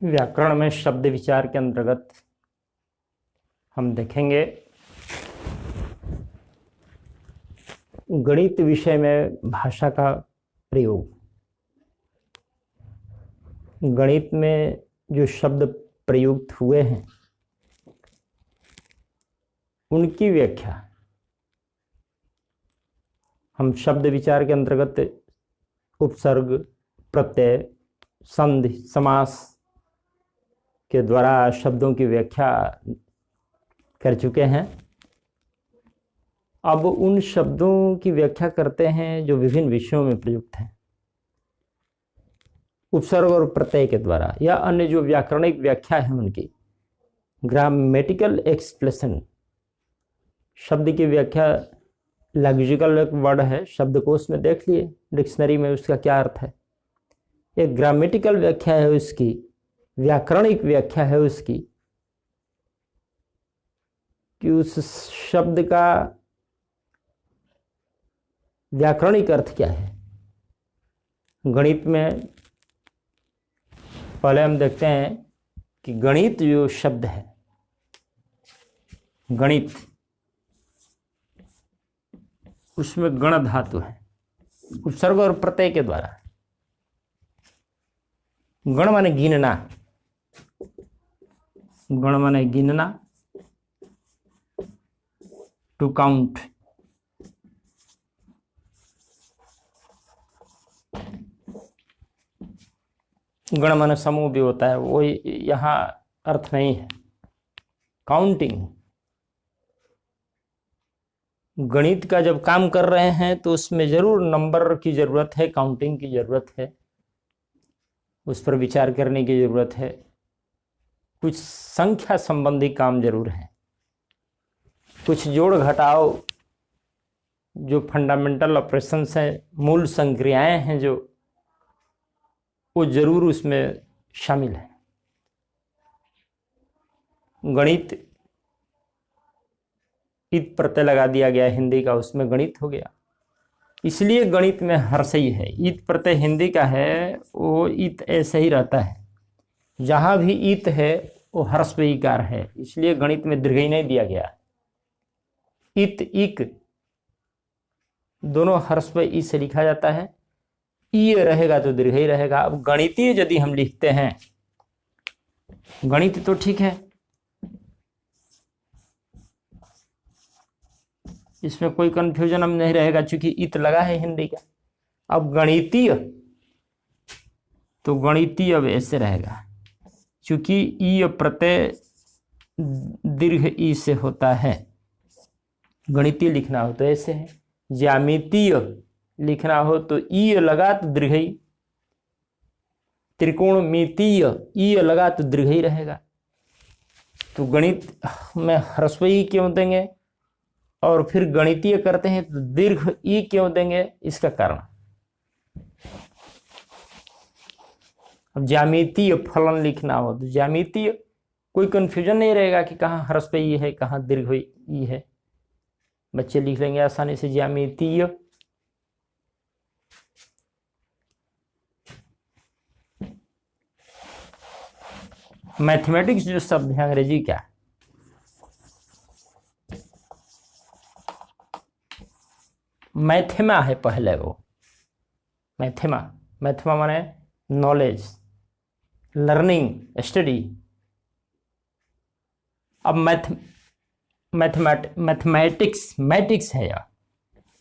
व्याकरण में शब्द विचार के अंतर्गत हम देखेंगे गणित विषय में भाषा का प्रयोग। गणित में जो शब्द प्रयुक्त हुए हैं उनकी व्याख्या हम शब्द विचार के अंतर्गत उपसर्ग, प्रत्यय, संधि, समास के द्वारा शब्दों की व्याख्या कर चुके हैं। अब उन शब्दों की व्याख्या करते हैं जो विभिन्न विषयों में प्रयुक्त हैं, उपसर्ग और प्रत्यय के द्वारा या अन्य जो व्याकरणिक व्याख्या है उनकी। ग्रामेटिकल एक्सप्रेशन शब्द की व्याख्या लैक्सिकल एक वर्ड है, शब्दकोश में देख लिए डिक्शनरी में उसका क्या अर्थ है। एक ग्रामेटिकल व्याख्या है उसकी, व्याकरणिक व्याख्या है उसकी कि उस शब्द का व्याकरणिक अर्थ क्या है। गणित में पहले हम देखते हैं कि गणित जो शब्द है, गणित, उसमें गण धातु है उपसर्ग और प्रत्यय के द्वारा। गण माने गिनना, गण माने गिनना, टू काउंट। गण माने समूह भी होता है, वो यहाँ अर्थ नहीं है। काउंटिंग, गणित का जब काम कर रहे हैं तो उसमें जरूर नंबर की जरूरत है, काउंटिंग की जरूरत है, उस पर विचार करने की जरूरत है, कुछ संख्या संबंधी काम जरूर है, कुछ जोड़ घटाव जो फंडामेंटल ऑपरेशंस हैं, मूल संक्रियाएं हैं जो, वो जरूर उसमें शामिल है। गणित इत प्रत्यय लगा दिया गया हिंदी का, उसमें गणित हो गया, इसलिए गणित में हर्षई है। इत प्रत्यय हिंदी का है, वो इत ऐसे ही रहता है, जहां भी इत है वो हर्षईकार है, इसलिए गणित में दीर्घई नहीं दिया गया। इत इक दोनों हर्षई से लिखा जाता है, ई रहेगा तो दीर्घई रहेगा। अब गणितीय यदि हम लिखते हैं, गणित तो ठीक है, इसमें कोई कंफ्यूजन हम नहीं रहेगा चूंकि इत लगा है हिंदी का। अब गणितीय, तो गणितीय अब ऐसे रहेगा, चूंकि ई प्रत्यय दीर्घ ई से होता है। गणितीय लिखना हो तो ऐसे है, ज्यामितीय लिखना हो तो ई लगा तो दीर्घई, त्रिकोणमितीय ई लगा तो दीर्घई रहेगा। तो गणित में ह्रस्व ई क्यों देंगे और फिर गणितीय करते हैं तो दीर्घ ई क्यों देंगे, इसका कारण। अब ज्यामितीय फलन लिखना हो तो ज्यामितीय, कोई कंफ्यूजन नहीं रहेगा कि कहाँ ह्रस्व ई है कहाँ दीर्घ ई है, बच्चे लिख लेंगे आसानी से ज्यामितीय। मैथमेटिक्स जो शब्द है अंग्रेजी का, मैथेमा है पहले, वो मैथेमा, मैथेमा माने नॉलेज, लर्निंग, स्टडी। अब मैथमेटिक्स मैटिक्स है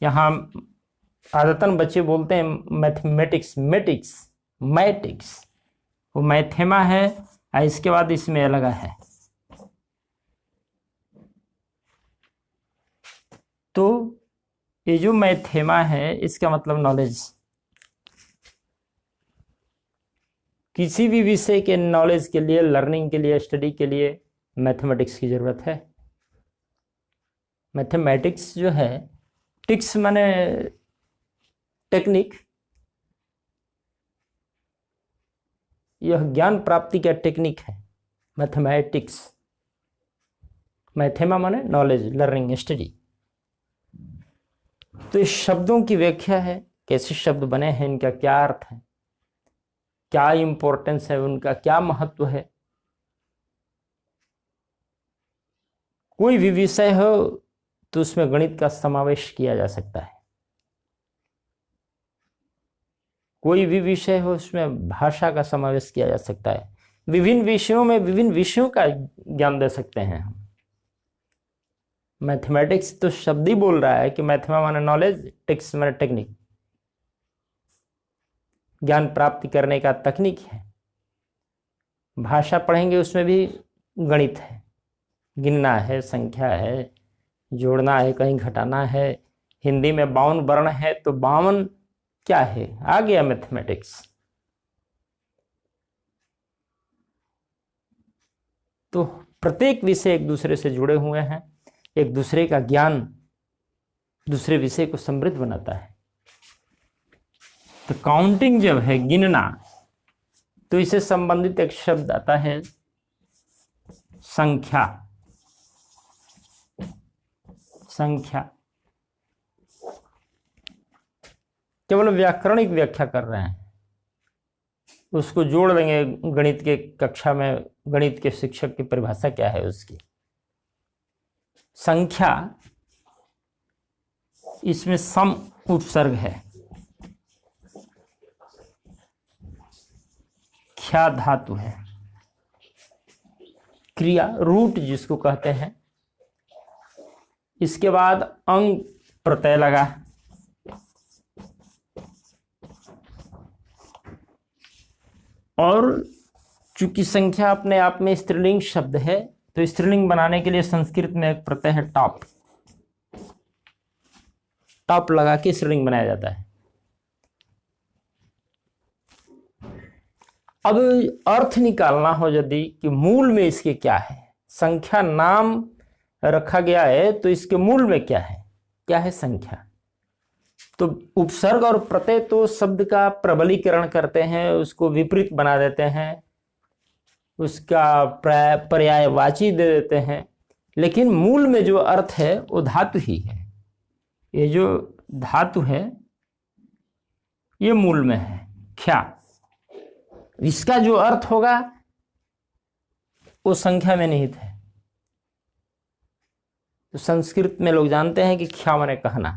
यहाँ आदतन बच्चे बोलते हैं मैथमेटिक्स, मेटिक्स, मैटिक्स, वो मैथेमा है, इसके बाद इसमें लगा है। तो ये जो मैथेमा है इसका मतलब नॉलेज, किसी भी विषय के नॉलेज के लिए, लर्निंग के लिए, स्टडी के लिए मैथमेटिक्स की जरूरत है। मैथमेटिक्स जो है, टिक्स माने टेक्निक, यह ज्ञान प्राप्ति का टेक्निक है मैथमेटिक्स। मैथेमा माने नॉलेज, लर्निंग, स्टडी। तो इस शब्दों की व्याख्या है, कैसे शब्द बने हैं, इनका क्या अर्थ है। क्या इम्पोर्टेंस है उनका, क्या महत्व है। कोई भी विषय हो तो उसमें गणित का समावेश किया जा सकता है। कोई भी विषय हो उसमें भाषा का समावेश किया जा सकता है। विभिन्न विषयों में विभिन्न विषयों का ज्ञान दे सकते हैं हम। मैथमेटिक्स तो शब्द ही बोल रहा है कि मैथमा माने नॉलेज, टेक्स माने टेक्निक, ज्ञान प्राप्ति करने का तकनीक है। भाषा पढ़ेंगे उसमें भी गणित है, गिनना है, संख्या है, जोड़ना है, कहीं घटाना है। हिंदी में 52 वर्ण है तो 52 क्या है, आ गया मैथमेटिक्स। तो प्रत्येक विषय एक दूसरे से जुड़े हुए हैं, एक दूसरे का ज्ञान दूसरे विषय को समृद्ध बनाता है। तो काउंटिंग जब है, गिनना, तो इससे संबंधित एक शब्द आता है संख्या। संख्या केवल व्याकरणिक व्याख्या कर रहे हैं, उसको जोड़ देंगे गणित के कक्षा में। गणित के शिक्षक की परिभाषा क्या है उसकी। संख्या, इसमें सम उपसर्ग है, ख्या धातु है, क्रिया रूट जिसको कहते हैं, इसके बाद अंग प्रत्यय लगा, और चूंकि संख्या अपने आप में स्त्रीलिंग शब्द है तो स्त्रीलिंग बनाने के लिए संस्कृत में एक प्रत्यय है टॉप। टॉप लगा के स्त्रीलिंग बनाया जाता है। अब अर्थ निकालना हो यदि कि मूल में इसके क्या है, संख्या नाम रखा गया है तो इसके मूल में क्या है, क्या है संख्या। तो उपसर्ग और प्रत्यय तो शब्द का प्रबलीकरण करते हैं, उसको विपरीत बना देते हैं, उसका पर्यायवाची दे देते हैं, लेकिन मूल में जो अर्थ है वो धातु ही है। ये जो धातु है ये मूल में है ख्या, इसका जो अर्थ होगा वो संख्या में निहित है। तो संस्कृत में लोग जानते हैं कि ख्या माने कहना,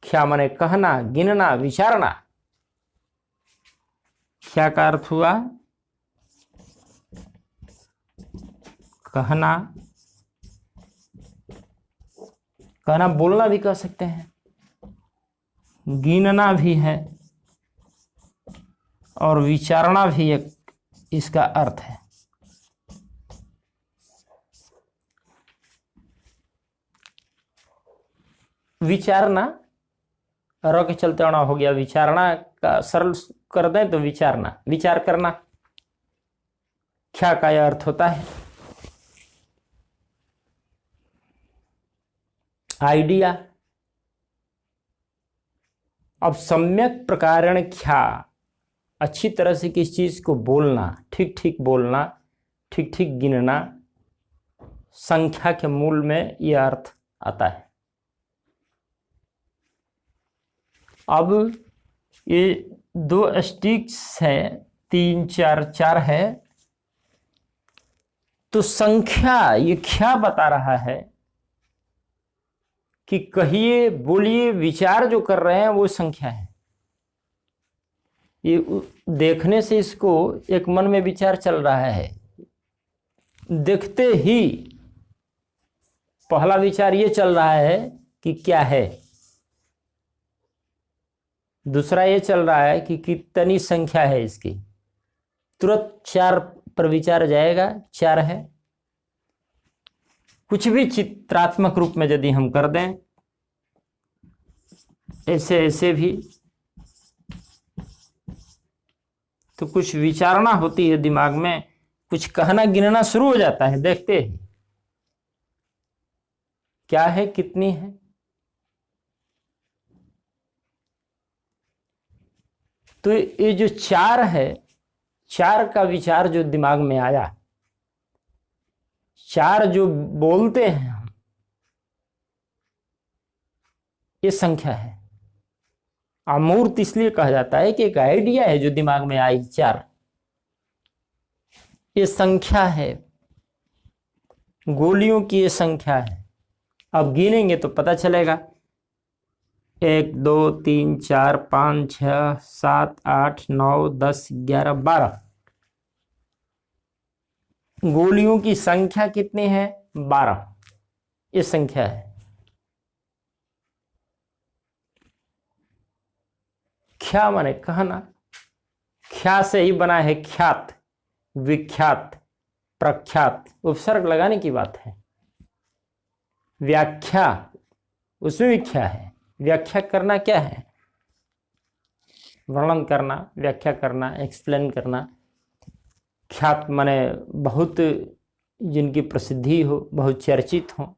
ख्या माने कहना, गिनना, विचारना। ख्या का अर्थ हुआ कहना, कहना बोलना भी कह सकते हैं, गिनना भी है और विचारना भी एक इसका अर्थ है। विचारना र के चलते अणा हो गया, विचारना का सरल कर दें तो विचारना, विचार करना। ख्या का यह अर्थ होता है आइडिया। अब सम्यक प्रकारेण ख्या, अच्छी तरह से किसी चीज को बोलना, ठीक ठीक बोलना, ठीक ठीक गिनना, संख्या के मूल में यह अर्थ आता है। अब ये 2 स्टिक्स है, 3 4 4 है, तो संख्या ये ख्या बता रहा है कि कहिए, बोलिए, विचार जो कर रहे हैं वो संख्या है। ये देखने से इसको एक मन में विचार चल रहा है, देखते ही पहला विचार ये चल रहा है कि क्या है, दूसरा ये चल रहा है कि कितनी संख्या है इसकी, तुरंत 4 पर विचार जाएगा, 4 है। कुछ भी चित्रात्मक रूप में यदि हम कर दें, ऐसे ऐसे भी, तो कुछ विचारणा होती है दिमाग में, कुछ कहना गिनना शुरू हो जाता है देखते ही, क्या है, कितनी है। तो ये जो 4 है, 4 का विचार जो दिमाग में आया, 4 जो बोलते हैं हम, ये संख्या है। अमूर्त इसलिए कहा जाता है कि एक आइडिया है जो दिमाग में आई, 4, ये संख्या है, गोलियों की ये संख्या है। अब गिनेंगे तो पता चलेगा, 1 2 3 4 5 6 7 8 9 10 11 12, गोलियों की संख्या कितनी है? 12, ये संख्या है। ख्या माने कहना, ख्या से ही बना है ख्यात, विख्यात, प्रख्यात, उपसर्ग लगाने की बात है। व्याख्या, उसमें भी ख्या है। व्याख्या करना क्या है? वर्णन करना, व्याख्या करना, एक्सप्लेन करना। ख्यात माने बहुत, जिनकी प्रसिद्धि हो, बहुत चर्चित हो,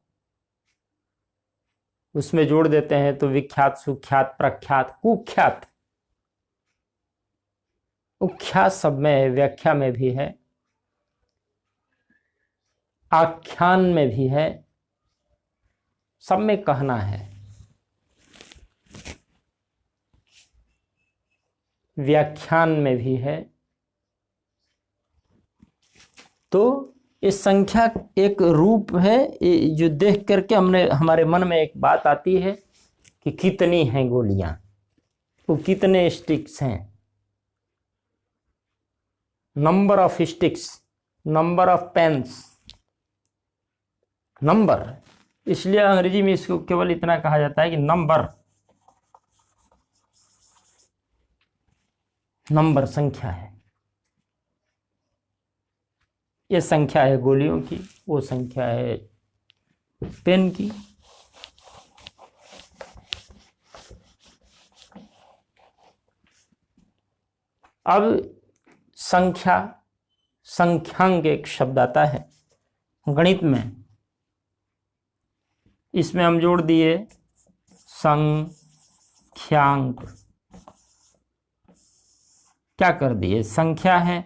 उसमें जोड़ देते हैं तो विख्यात, सुख्यात, प्रख्यात, कुख्यात। उख्यात सब में है, व्याख्या में भी है, आख्यान में भी है, सब में कहना है। व्याख्यान में भी है। तो इस संख्या एक रूप है जो देख करके हमारे मन में एक बात आती है कि कितनी हैं गोलियां, वो कितने स्टिक्स हैं, number of sticks, number of pens, number. इसलिए अंग्रेजी में इसको केवल इतना कहा जाता है कि नंबर, नंबर संख्या है। ये संख्या है गोलियों की, वो संख्या है पेन की। अब संख्या, संख्यांक एक शब्द आता है गणित में, इसमें हम जोड़ दिए संख्यांक। क्या कर दिए? संख्या है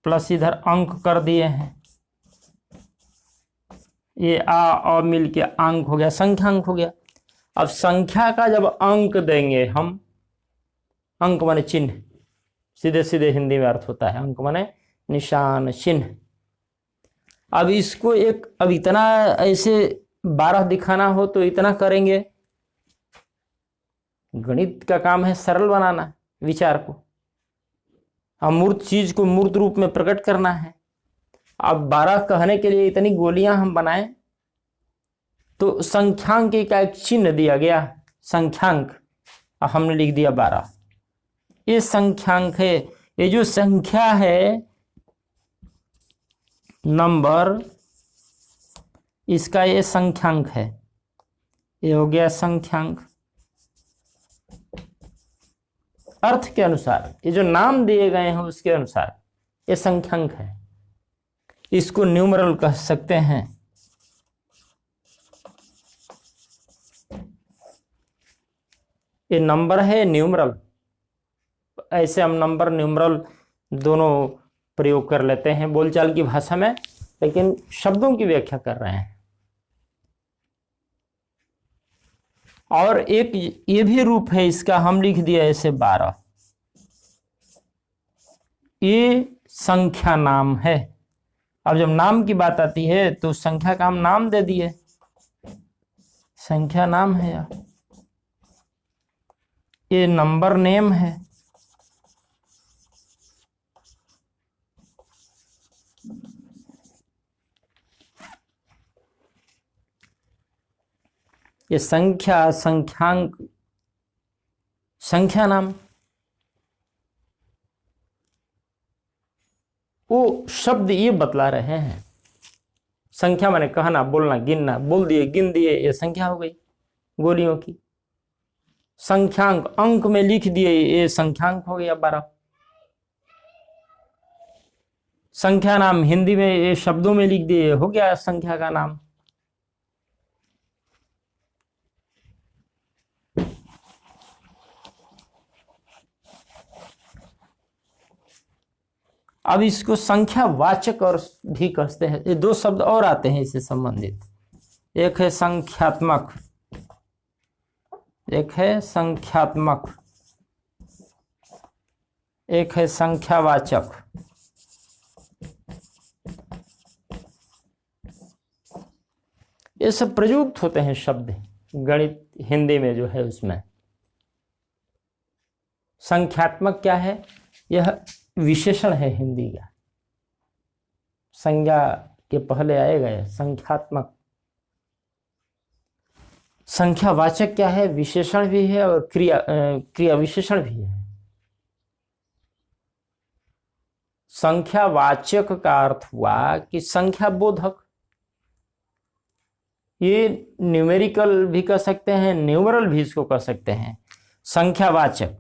प्लस इधर अंक कर दिए हैं, ये आ मिल के अंक हो गया, संख्यांक हो गया। अब संख्या का जब अंक देंगे हम, अंक माने चिन्ह, सीधे सीधे हिंदी में अर्थ होता है, अंक माने निशान, चिन्ह। अब इसको अब इतना ऐसे 12 दिखाना हो तो इतना करेंगे। गणित का काम है सरल बनाना विचार को, अमूर्त चीज को मूर्त रूप में प्रकट करना है। अब 12 कहने के लिए इतनी गोलियां हम बनाएं तो संख्यांक का एक चिन्ह दिया गया, संख्यांक, अब हमने लिख दिया 12। ये संख्यांक है, ये जो संख्या है नंबर, इसका ये संख्यांक है, ये हो गया संख्यांक। अर्थ के अनुसार, ये जो नाम दिए गए हैं उसके अनुसार ये संख्यांक है। इसको न्यूमरल कह सकते हैं। ये नंबर है, न्यूमरल। ऐसे हम नंबर न्यूमरल दोनों प्रयोग कर लेते हैं बोलचाल की भाषा में, लेकिन शब्दों की व्याख्या कर रहे हैं। और एक ये भी रूप है इसका, हम लिख दिया ऐसे 12, ये संख्या नाम है। अब जब नाम की बात आती है तो संख्या का हम नाम दे दिए, संख्या नाम है, ये नंबर नेम है। ये संख्या, संख्यांक, संख्या नाम। वो शब्द ये बतला रहे हैं, संख्या माने कहना, बोलना, गिनना, बोल दिए, गिन दिए, ये संख्या हो गई गोलियों की। संख्यांक, अंक में लिख दिए, ये संख्यांक हो गया 12। संख्या नाम हिंदी में ये शब्दों में लिख दिए, हो गया संख्या का नाम। अब इसको संख्या वाचक और भी कहते हैं। ये 2 शब्द और आते हैं इससे संबंधित, एक है संख्यात्मक एक है संख्यात्मक, एक है संख्यावाचक। ये सब प्रयुक्त होते हैं शब्द गणित हिंदी में जो है उसमें। संख्यात्मक क्या है? यह विशेषण है हिंदी का, संज्ञा के पहले आएगा यह संख्यात्मक। संख्यावाचक क्या है? विशेषण भी है और क्रिया विशेषण भी है। संख्यावाचक का अर्थ हुआ कि संख्या बोधक। ये न्यूमेरिकल भी कह सकते हैं, न्यूमरल भी इसको कह सकते हैं। संख्यावाचक,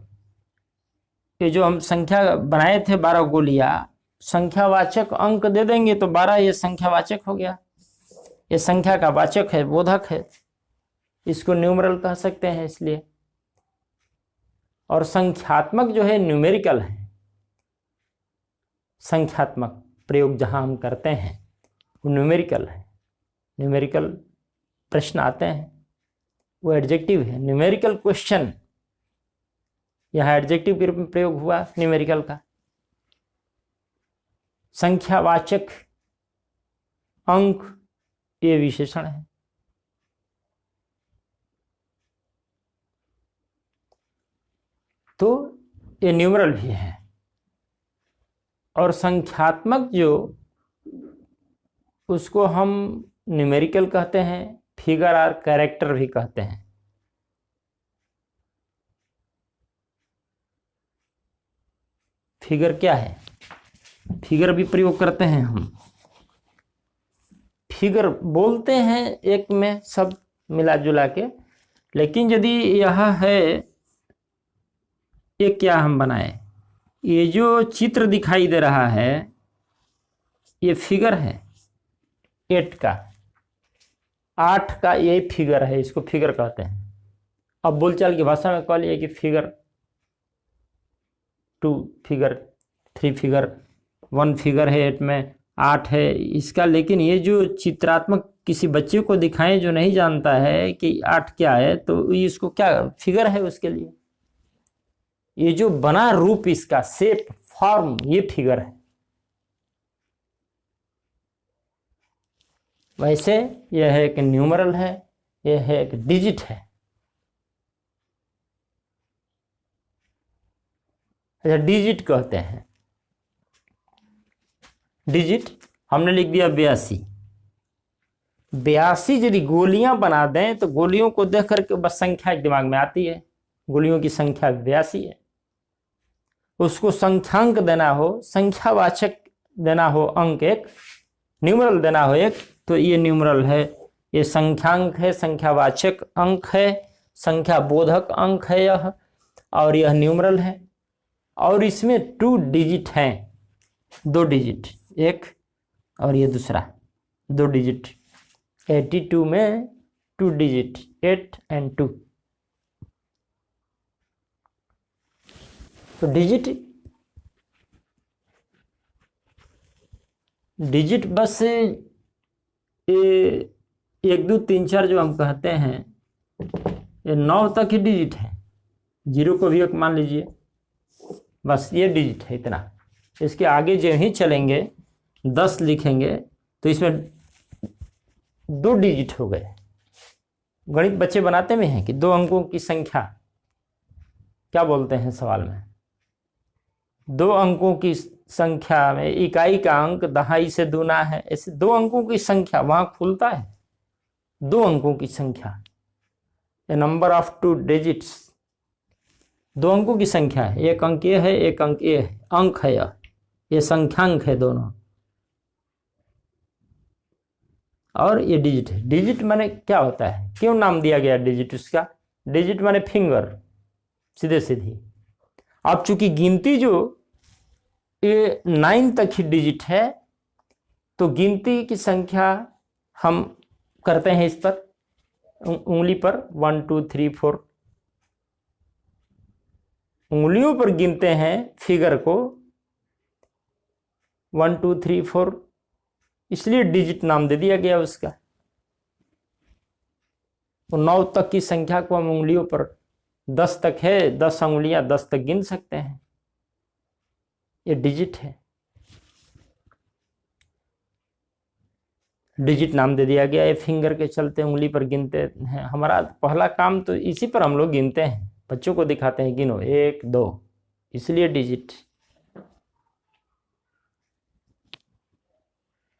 ये जो हम संख्या बनाए थे 12 गोलियां, संख्यावाचक अंक दे देंगे तो 12 ये संख्यावाचक हो गया। ये संख्या का वाचक है, बोधक है, इसको न्यूमरल कह सकते हैं इसलिए। और संख्यात्मक जो है न्यूमेरिकल है। संख्यात्मक प्रयोग जहां हम करते हैं वो न्यूमेरिकल है। न्यूमेरिकल प्रश्न आते हैं वो एडजेक्टिव है। न्यूमेरिकल क्वेश्चन यहाँ एडजेक्टिव के रूप में प्रयोग हुआ न्यूमेरिकल का। संख्यावाचक अंक ये विशेषण है। तो ये न्यूमरल भी है। और संख्यात्मक जो, उसको हम न्यूमेरिकल कहते हैं, फिगर और कैरेक्टर भी कहते हैं। फिगर क्या है? फिगर भी प्रयोग करते हैं हम। फिगर बोलते हैं एक में सब मिला जुला के, लेकिन यदि यह है, ये क्या हम बनाए, ये जो चित्र दिखाई दे रहा है ये फिगर है 8 का, 8 का ये फिगर है, इसको फिगर कहते हैं। अब बोलचाल की भाषा में कह लिया कि फिगर 2 फिगर, 3 फिगर, 1 फिगर है 8 में, 8 है इसका। लेकिन ये जो चित्रात्मक किसी बच्चे को दिखाएं जो नहीं जानता है कि 8 क्या है, तो इसको क्या फिगर है उसके लिए। ये जो बना रूप, इसका शेप, फॉर्म, ये फिगर है। वैसे यह है एक न्यूमरल है, यह है एक डिजिट है। अच्छा, डिजिट कहते हैं। डिजिट हमने लिख दिया 82। 82 यदि गोलियां बना दें तो गोलियों को देख करके बस संख्या दिमाग में आती है। गोलियों की संख्या 82 है। उसको संख्यांक देना हो, संख्यावाचक देना हो अंक एक, न्यूमरल देना हो एक, तो ये न्यूमरल है, ये संख्यांक है, संख्यावाचक अंक है, संख्या बोधक अंक है यह, और यह न्यूमरल है। और इसमें 2 डिजिट हैं, 2 डिजिट, एक और ये दूसरा 2 डिजिट। 82 में 2 डिजिट, 8 and 2। तो डिजिट बस ये 1 2 3 4 जो हम कहते हैं, ये 9 तक ही डिजिट है। 0 को भी एक मान लीजिए, बस ये डिजिट है इतना। इसके आगे जो ही चलेंगे 10 लिखेंगे तो इसमें 2 डिजिट हो गए। गणित बच्चे बनाते में हैं कि 2 अंकों की संख्या, क्या बोलते हैं सवाल में, 2 अंकों की संख्या में इकाई का अंक दहाई से दूना है। ऐसे 2 अंकों की संख्या वहां खुलता है। 2 अंकों की संख्या, ए नंबर ऑफ 2 डिजिट्स, 2 अंकों की संख्या है। एक अंक ये है, एक अंक ये है, अंक है यह, ये संख्यांक है दोनों, और ये डिजिट है। डिजिट माने क्या होता है, क्यों नाम दिया गया डिजिट उसका? डिजिट माने फिंगर, सीधे सीधी। अब चूंकि गिनती जो ये 9 तक ही डिजिट है, तो गिनती की संख्या हम करते हैं इस पर, उंगली पर 1 2 3 4, उंगलियों पर गिनते हैं फिगर को 1 2 3 4, इसलिए डिजिट नाम दे दिया गया उसका। तो 9 तक की संख्या को हम उंगलियों पर 10 तक है, 10 अंगुलियां 10 तक गिन सकते हैं, ये डिजिट है। डिजिट नाम दे दिया गया, ये फिंगर के चलते उंगली पर गिनते हैं। हमारा पहला काम तो इसी पर हम लोग गिनते हैं, बच्चों को दिखाते हैं गिनो 1 2, इसलिए डिजिट।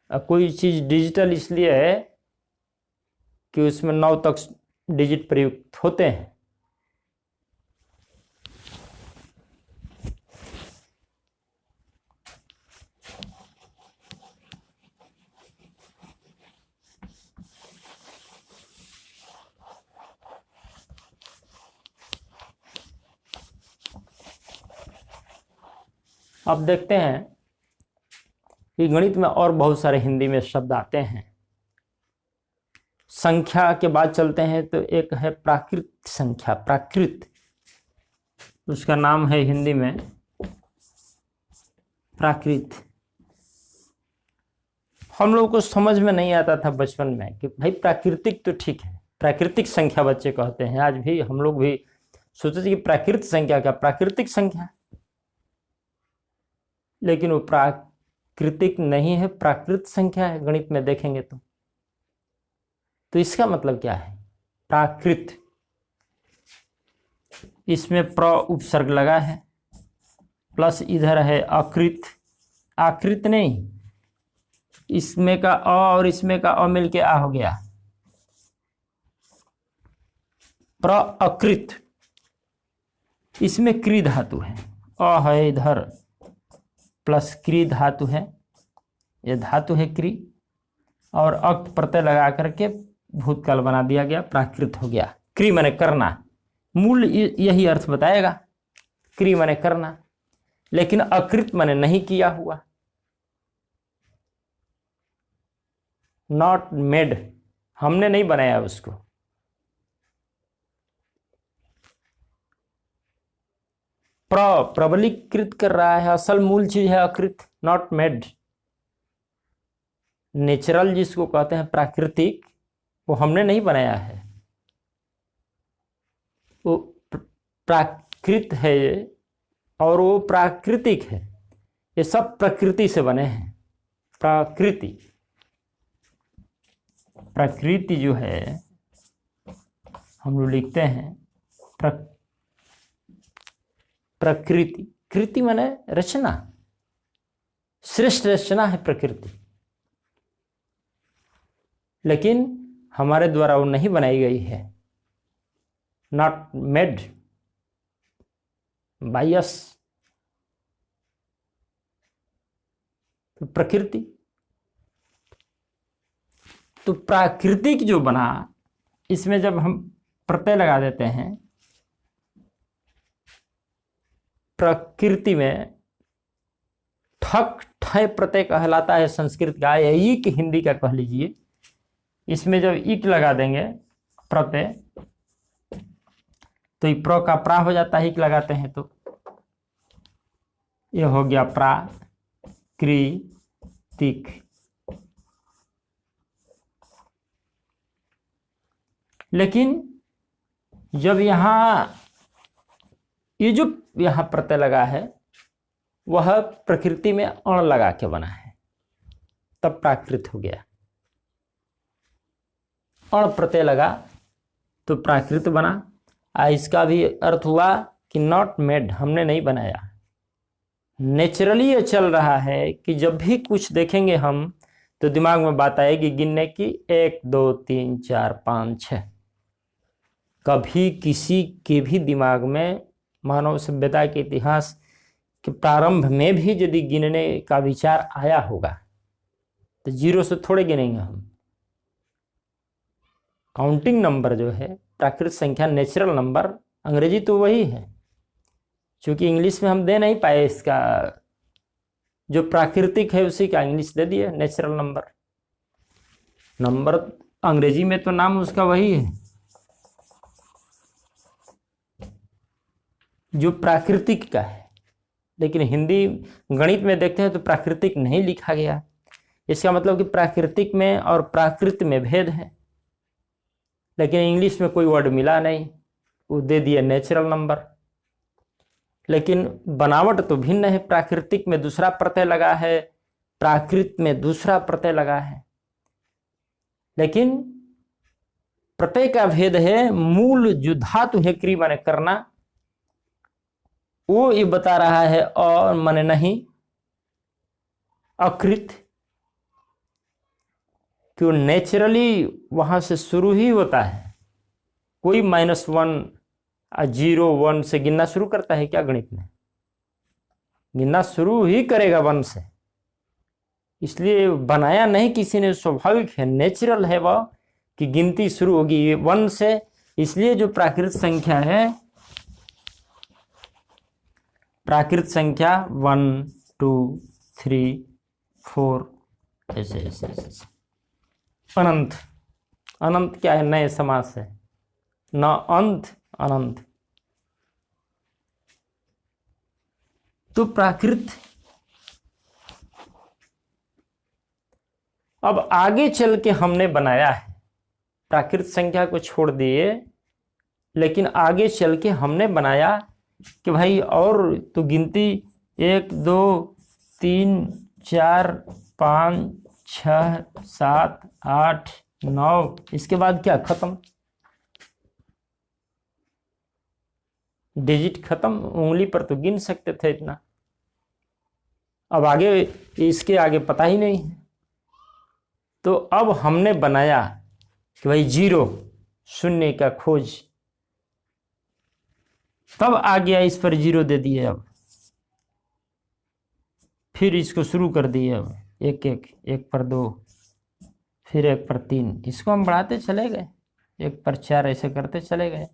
अब कोई चीज डिजिटल इसलिए है कि उसमें 9 तक डिजिट प्रयुक्त होते हैं। अब देखते हैं कि गणित में और बहुत सारे हिंदी में शब्द आते हैं। संख्या के बाद चलते हैं तो एक है प्राकृत संख्या। प्राकृत, उसका नाम है हिंदी में प्राकृत। हम लोग को समझ में नहीं आता था बचपन में कि भाई प्राकृतिक तो ठीक है, प्राकृतिक संख्या बच्चे कहते हैं। आज भी हम लोग भी सोचते थे कि प्राकृत संख्या क्या, प्राकृतिक संख्या, लेकिन वो प्राकृतिक नहीं है, प्राकृत संख्या है। गणित में देखेंगे तो इसका मतलब क्या है? प्राकृत, इसमें प्र उपसर्ग लगा है, प्लस इधर है अकृत। आकृत नहीं, इसमें का अ और इसमें का अ मिलके आ हो गया, प्र अकृत। इसमें क्री धातु है, अ है इधर प्लस क्री धातु है, ये धातु है क्री, और अक्त प्रत्यय लगा करके भूतकाल बना दिया गया, प्राकृत हो गया। क्री माने करना, मूल यही अर्थ बताएगा, क्री माने करना। लेकिन अकृत माने नहीं किया हुआ, नॉट मेड, हमने नहीं बनाया उसको। प्रबलीकृत कर रहा है, असल मूल चीज है अकृत, नॉट मेड। नेचुरल जिसको कहते हैं प्राकृतिक, वो हमने नहीं बनाया है, वो प्राकृत है और वो प्राकृतिक है। ये सब प्रकृति से बने हैं। प्रकृति, प्रकृति जो है हम लोग लिखते हैं प्रकृति। कृति माने रचना, श्रेष्ठ रचना है प्रकृति, लेकिन हमारे द्वारा वो नहीं बनाई गई है, नॉट मेड बाय अस। तो प्रकृति, तो प्राकृतिक जो बना, इसमें जब हम प्रत्यय लगा देते हैं, प्रकृति में ठक ठय प्रत्यय कहलाता है संस्कृत का, या ईक हिंदी का कह लीजिए। इसमें जब ईट लगा देंगे प्रत्यय तो ये प्र का प्रा हो जाता है, ईक लगाते हैं तो ये हो गया प्राकृतिक। लेकिन जब यहां ये जो यहां प्रत्यय लगा है वह प्रकृति में अण लगा के बना है, तब प्राकृत हो गया। अण प्रत्यय लगा तो प्राकृत बना। इसका भी अर्थ हुआ कि नॉट मेड, हमने नहीं बनाया। नेचुरली ये चल रहा है कि जब भी कुछ देखेंगे हम तो दिमाग में बात आएगी गिनने की, 1 2 3 4 5 6। कभी किसी के भी दिमाग में मानव सभ्यता के इतिहास के प्रारंभ में भी यदि गिनने का विचार आया होगा तो 0 से थोड़े गिनेंगे हम। काउंटिंग नंबर जो है, प्राकृत संख्या, नेचुरल नंबर, अंग्रेजी तो वही है, क्योंकि इंग्लिश में हम दे नहीं पाए इसका, जो प्राकृतिक है उसी का इंग्लिश दे दिए नेचुरल नंबर। नंबर अंग्रेजी में तो नाम उसका वही है जो प्राकृतिक का है, लेकिन हिंदी गणित में देखते हैं तो प्राकृतिक नहीं लिखा गया। इसका मतलब कि प्राकृतिक में और प्राकृत में भेद है, लेकिन इंग्लिश में कोई वर्ड मिला नहीं, वो दे दिया नेचुरल नंबर। लेकिन बनावट तो भिन्न है, प्राकृतिक में दूसरा प्रत्यय लगा है, प्राकृत में दूसरा प्रत्यय लगा है, लेकिन प्रत्यय का भेद है। मूल जो धातु है क्रिया माने करना, वो ये बता रहा है, और माने नहीं अकृत, क्यों नेचुरली वहां से शुरू ही होता है। कोई -1 0 1 से गिनना शुरू करता है क्या गणित में? गिनना शुरू ही करेगा 1 से, इसलिए बनाया नहीं किसी ने, स्वाभाविक है, नेचुरल है वह कि गिनती शुरू होगी 1 से। इसलिए जो प्राकृत संख्या है, प्राकृत संख्या 1 2 3 4 ऐसे ऐसे ऐसे। अनंत, अनंत क्या है? नए समास है, न अंत अनंत। तो प्राकृत। अब आगे चल के हमने बनाया है, प्राकृत संख्या को छोड़ दिए, लेकिन आगे चल के हमने बनाया कि भाई और तो गिनती 1 2 3 4 5 6 7 8 9, इसके बाद क्या? खत्म, डिजिट खत्म। उंगली पर तो गिन सकते थे इतना, अब आगे इसके आगे पता ही नहीं है। तो अब हमने बनाया कि भाई 0 शून्य का खोज, तब आ गया इस पर 0 दे दिए। अब फिर इसको शुरू कर दिए, अब 1 1 1 पर 2, फिर 1 पर 3, इसको हम बढ़ाते चले गए, 1 पर 4, ऐसे करते चले गए।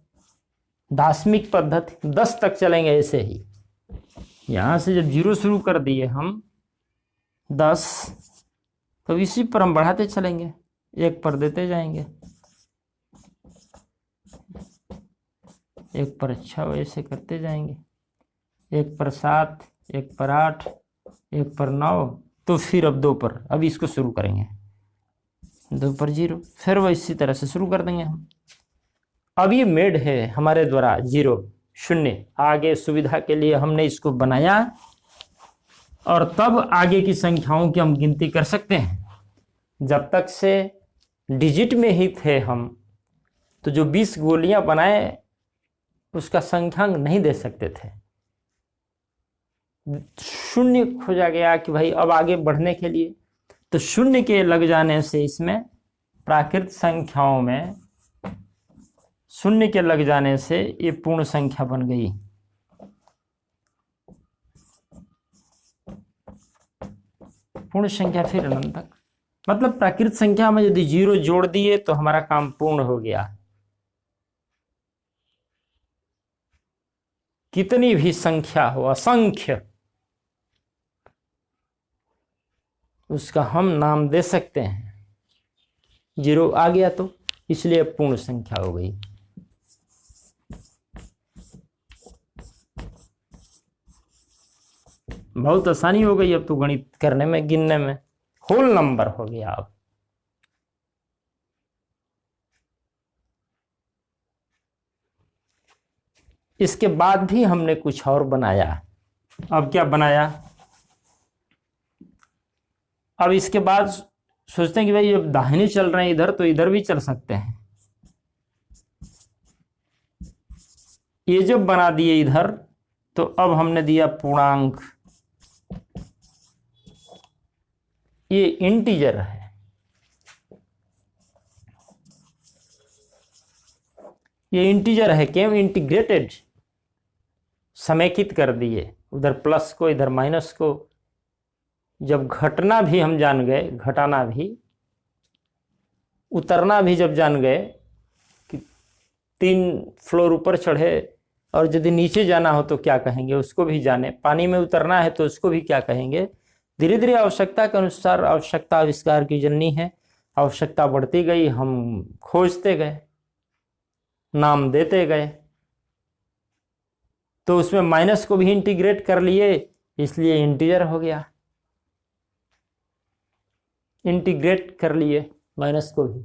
दार्शनिक पद्धति 10 तक चलेंगे ऐसे ही। यहां से जब 0 शुरू कर दिए हम 10, तो इसी पर हम बढ़ाते चलेंगे, 1 पर देते जाएंगे, 1 पर 6, ऐसे करते जाएंगे, 1 पर 7, 1 पर 8, 1 पर 9, तो फिर अब 2 पर, अब इसको शुरू करेंगे, 2 पर 0, फिर वो इसी तरह से शुरू कर देंगे हम। अब ये मेड है हमारे द्वारा 0 शून्य, आगे सुविधा के लिए हमने इसको बनाया, और तब आगे की संख्याओं की हम गिनती कर सकते हैं। जब तक से डिजिट में ही थे हम, तो जो 20 गोलियां बनाए उसका संख्यांक नहीं दे सकते थे। शून्य खोजा गया कि भाई अब आगे बढ़ने के लिए, तो शून्य के लग जाने से इसमें प्राकृत संख्याओं में शून्य के लग जाने से ये पूर्ण संख्या बन गई। पूर्ण संख्या फिर अनंत तक, मतलब प्राकृत संख्या में यदि 0 जोड़ दिए तो हमारा काम पूर्ण हो गया। कितनी भी संख्या हो, असंख्य, उसका हम नाम दे सकते हैं। 0 आ गया तो इसलिए पूर्ण संख्या हो गई। बहुत आसानी हो गई अब तो गणित करने में, गिनने में, होल नंबर हो गया। अब इसके बाद भी हमने कुछ और बनाया। अब क्या बनाया? अब इसके बाद सोचते हैं कि भाई अब दाहिने चल रहे हैं इधर, तो इधर भी चल सकते हैं। ये जब बना दिए इधर, तो अब हमने दिया पूर्णांक, ये इंटीजर है, ये इंटीजर है, क्यों? इंटीग्रेटेड, समेकित कर दिए, उधर प्लस को इधर माइनस को। जब घटना भी हम जान गए, घटाना भी, उतरना भी जब जान गए कि 3 फ्लोर ऊपर चढ़े, और यदि नीचे जाना हो तो क्या कहेंगे उसको भी जाने, पानी में उतरना है तो उसको भी क्या कहेंगे। धीरे धीरे आवश्यकता के अनुसार, आवश्यकता आविष्कार की जननी है, आवश्यकता बढ़ती गई, हम खोजते गए, नाम देते गए, तो उसमें माइनस को भी इंटीग्रेट कर लिए, इसलिए इंटीजर हो गया। इंटीग्रेट कर लिए माइनस को भी,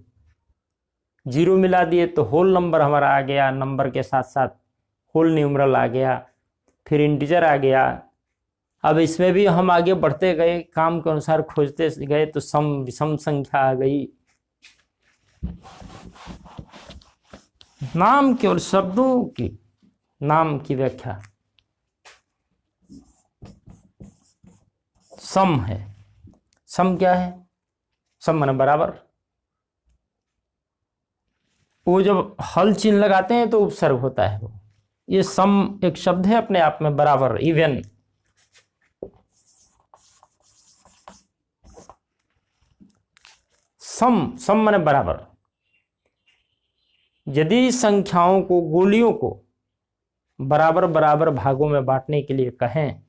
जीरो मिला दिए तो होल नंबर हमारा आ गया, नंबर के साथ साथ होल न्यूमरल आ गया, फिर इंटीजर आ गया। अब इसमें भी हम आगे बढ़ते गए, काम के अनुसार खोजते गए तो सम विषम संख्या आ गई। नाम केवल शब्दों की, नाम की व्याख्या सम है। सम क्या है? सम माने बराबर। वो जब हल चिन्ह लगाते हैं तो उपसर्ग होता है वो। ये सम एक शब्द है अपने आप में, बराबर, इवन। सम माने बराबर। यदि संख्याओं को, गोलियों को बराबर बराबर भागों में बांटने के लिए कहें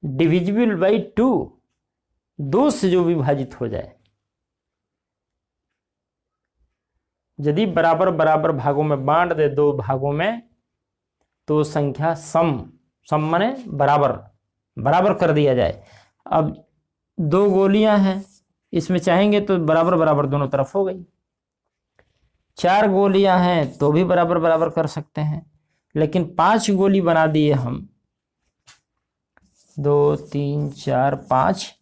डिविजिबल बाई 2, 2 से जो विभाजित हो जाए, यदि बराबर बराबर भागों में बांट दे 2 भागों में, तो संख्या सम माने बराबर, बराबर कर दिया जाए। अब 2 गोलियां हैं, इसमें चाहेंगे तो बराबर बराबर दोनों तरफ हो गई। 4 गोलियां हैं तो भी बराबर बराबर कर सकते हैं, लेकिन 5 गोली बना दिए हम, 2 3 4 5।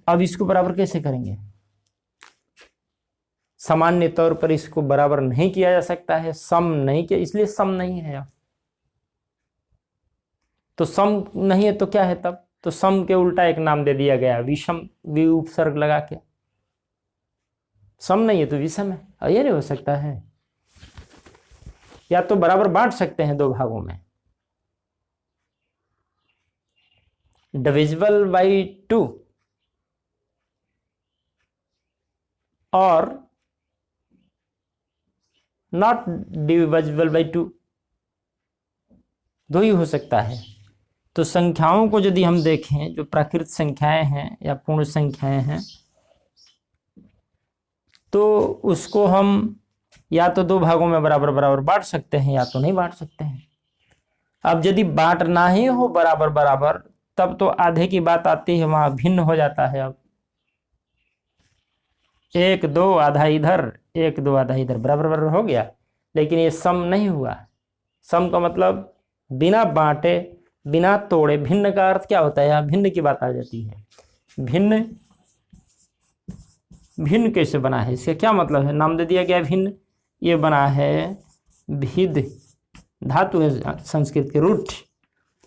अब इसको बराबर कैसे करेंगे? सामान्य तौर पर इसको बराबर नहीं किया जा सकता है, सम नहीं किया, इसलिए सम नहीं है। तो सम नहीं है तो क्या है तब? तो सम के उल्टा एक नाम दे दिया गया, विषम, वि उपसर्ग लगा के। सम नहीं है तो विषम है, ये नहीं हो सकता है। या तो बराबर बांट सकते हैं 2 भागों में, डिविजिबल बाई 2 और नॉट डिविजिबल बाई 2, 2 ही हो सकता है। तो संख्याओं को यदि हम देखें, जो प्राकृत संख्याएं हैं या पूर्ण संख्याएं हैं, तो उसको हम या तो 2 भागों में बराबर बराबर बांट सकते हैं, या तो नहीं बांट सकते हैं। अब यदि बांटना ही हो बराबर बराबर, तब तो आधे की बात आती है, वहां भिन्न हो जाता है। अब 1 2 आधा इधर, 1 2 आधा इधर, बराबर बराबर हो गया। लेकिन ये सम नहीं हुआ। सम का मतलब बिना बांटे, बिना तोड़े। भिन्न का अर्थ क्या होता है? यहाँ भिन्न की बात आ जाती है। भिन्न, भिन्न कैसे बना है, इसका क्या मतलब है? नाम दे दिया गया भिन्न। ये बना है भिद, धातु है संस्कृत के रूट।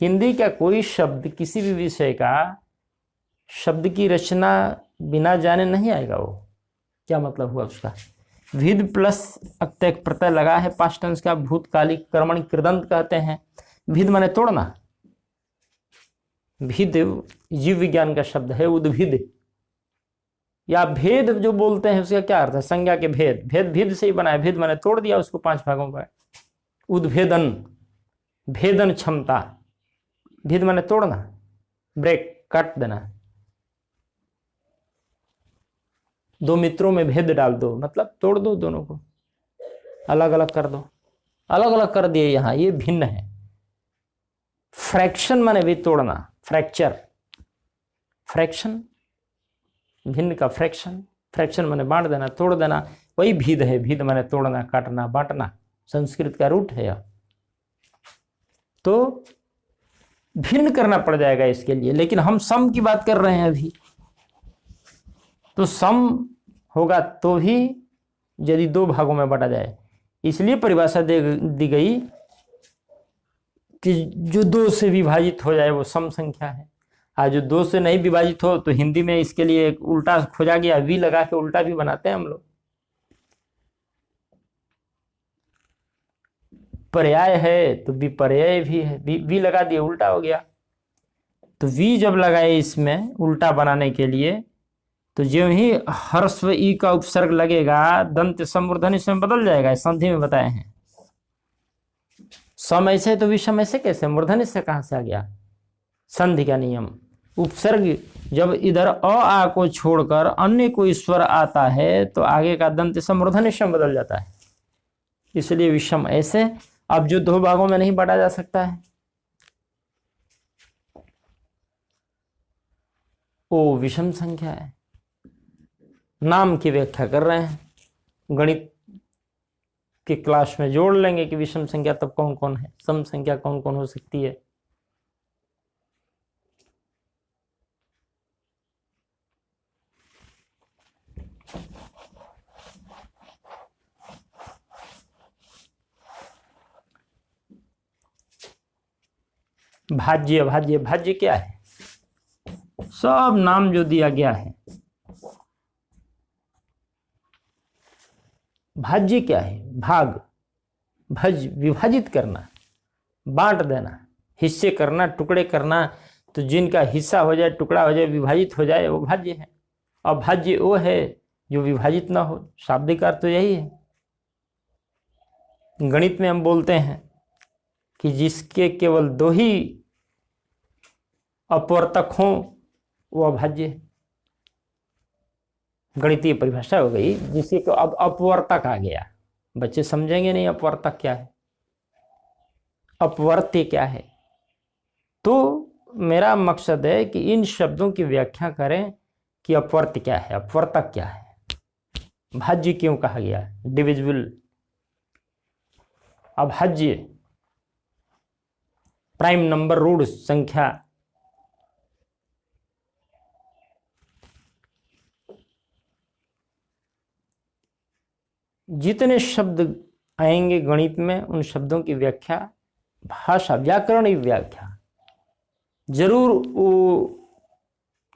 हिंदी का कोई शब्द किसी भी विषय का शब्द की रचना बिना जाने नहीं आएगा। वो क्या मतलब हुआ उसका? भिद प्लस अक्तय प्रत्यय लगा है, पास्ट टेंस का, भूतकालिक कर्मणि कृदंत कहते हैं। भिद माने तोड़ना। भिद जीव विज्ञान का शब्द है, उद्भिद या भेद जो बोलते हैं, उसका क्या अर्थ है? संज्ञा के भेद, भेद भिद से ही बना है। भेद माने तोड़ दिया उसको 5 भागों में। उद्भेदन, भेदन क्षमता। भेद माने तोड़ना, ब्रेक, काट देना। 2 मित्रों में भेद डाल दो, मतलब तोड़ दो, दोनों को अलग अलग कर दो। अलग अलग कर दिए, यहां ये भिन्न है। फ्रैक्शन माने भी तोड़ना, फ्रैक्चर, फ्रैक्शन, भिन्न का फ्रैक्शन। फ्रैक्शन माने बांट देना, तोड़ देना, वही भेद है। भेद माने तोड़ना, काटना, बांटना, संस्कृत का रूट है यह। तो भिन्न करना पड़ जाएगा इसके लिए। लेकिन हम सम की बात कर रहे हैं अभी, तो सम होगा तो भी यदि 2 भागों में बांटा जाए। इसलिए परिभाषा दी गई कि जो 2 से विभाजित हो जाए वो सम संख्या है। आज जो 2 से नहीं विभाजित हो, तो हिंदी में इसके लिए एक उल्टा खोजा गया, वी लगा के उल्टा भी बनाते हैं हम लोग। पर्याय है तो विपर्याय भी है, वी लगा दिए, उल्टा हो गया। तो वी जब लगाए इसमें उल्टा बनाने के लिए, तो जो ही ह्रस्व ई का उपसर्ग लगेगा, दंत संवर्धन इसमें बदल जाएगा। संधि में बताए हैं। सम ऐसे तो विषम ऐसे कैसे? मूर्धन्य से कहां से आ गया? संधि का नियम। उपसर्ग जब इधर अ आ को छोड़कर अन्य कोई स्वर आता है, तो आगे का दंत संवर्धन से बदल जाता है। इसलिए विषम ऐसे। अब जो 2 भागों में नहीं बांटा जा सकता है, ओ विषम संख्या है। नाम की व्याख्या कर रहे हैं, गणित की क्लास में जोड़ लेंगे कि विषम संख्या तब कौन कौन है, सम संख्या कौन कौन हो सकती है। भाज्य अभाज्य, भाज्य क्या है? सब नाम जो दिया गया है। भाज्य क्या है? भाग, भज, विभाजित करना, बांट देना, हिस्से करना, टुकड़े करना। तो जिनका हिस्सा हो जाए, टुकड़ा हो जाए, विभाजित हो जाए, वो भाज्य है। अभाज्य वो है जो विभाजित ना हो। शाब्दिक अर्थ तो यही है। गणित में हम बोलते हैं कि जिसके केवल दो ही अपवर्तक हों वो अभाज्य है। गणितीय परिभाषा हो गई जिसके को अब अपवर्तक आ गया। बच्चे समझेंगे नहीं अपवर्तक क्या है, अपवर्त्य क्या है। तो मेरा मकसद है कि इन शब्दों की व्याख्या करें कि अपवर्त्य क्या है, अपवर्तक क्या है, भाज्य क्यों कहा गया, डिविजिबल। अभाज्य प्राइम नंबर रूट संख्या, जितने शब्द आएंगे गणित में उन शब्दों की व्याख्या, भाषा व्याकरण की व्याख्या जरूर, वो